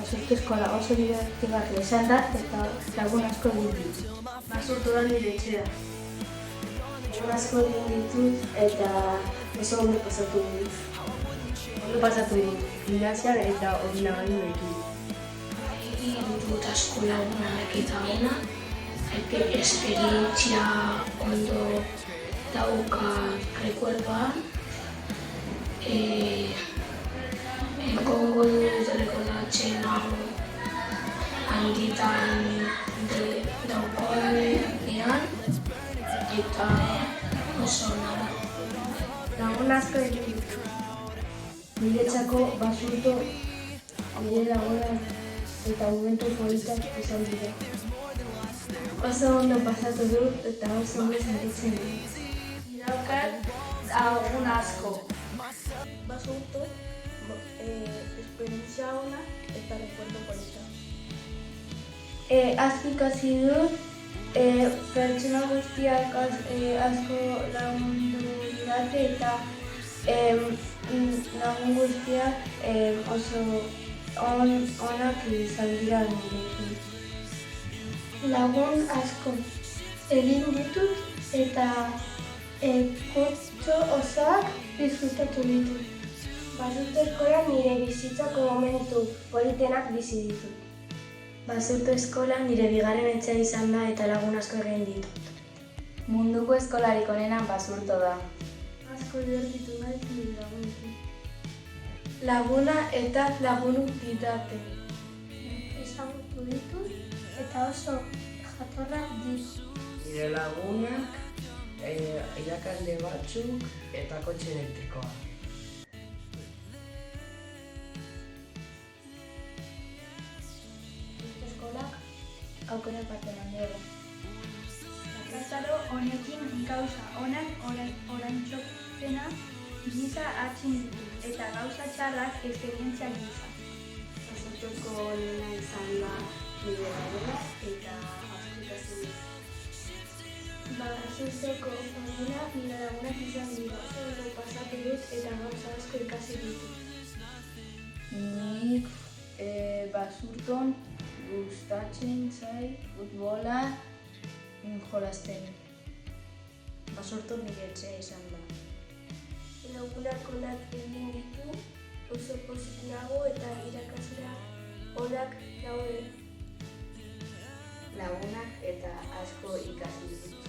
Basurto eskola oso dibertigarria izan da eta lagun asko egin ditut. Basurto da nire etxea. Lagun asko egin ditut eta oso ondo pasatu dut. Ondo pasatu dut, gimnasian eta ordenagailuekin. Egin dut asko lagunak eta ona, esperientzia ondo daukat rekuerdoan. Egongo dut rekordatzen hau handitan daukoenean eta oso ona da. Lagun asko egin ditut. Niretzako Basurto nire lagunak eta momentu politak izan dira. Oso ondo pasatu dut eta oso ondo sentitzen dut. Daukat lagun asko. Basurto esperientzia ona eta recuerdo polita. Asko ikasi dut, pertsona guztiak asko lagundu didate eta lagun guztiak oso onak izan dira nirekin. Lagun asko egin ditut eta kurtso osoak disfrutatu ditut. Basurto eskolan nire bizitzako momentu politenak bizi ditut. Basurto eskola nire bigarren etxea izan da eta lagun asko egin ditut. Munduko eskolarik onena Basurto da. Asko divertitu naiz nire lagunekin. Laguna eta lagun didate. Ezagutu ditut eta oso jatorrak dira. Nire lagunak, irakasle batzuk eta kotxe elektrikoa. Eskolak aukera parte mandiego. Ikastaro honekin gauza onak oraintxopena gisa hartzen ditut eta gauza txarrak esperientzia gisa. Basurtoko onena izan da nire laguna eta asko ikasi dut. Basurtoko onena nire lagunak izan dira. Oso pasatu dut eta gauza asko ikasi ditut. Nik Basurton gustatzen zait futbola jolasten. Basurto nire etxea izan da. Lagunak onak egin ditu, oso pozik nago eta irakasleak onak daude. Lagunak eta asko ikasi ditut.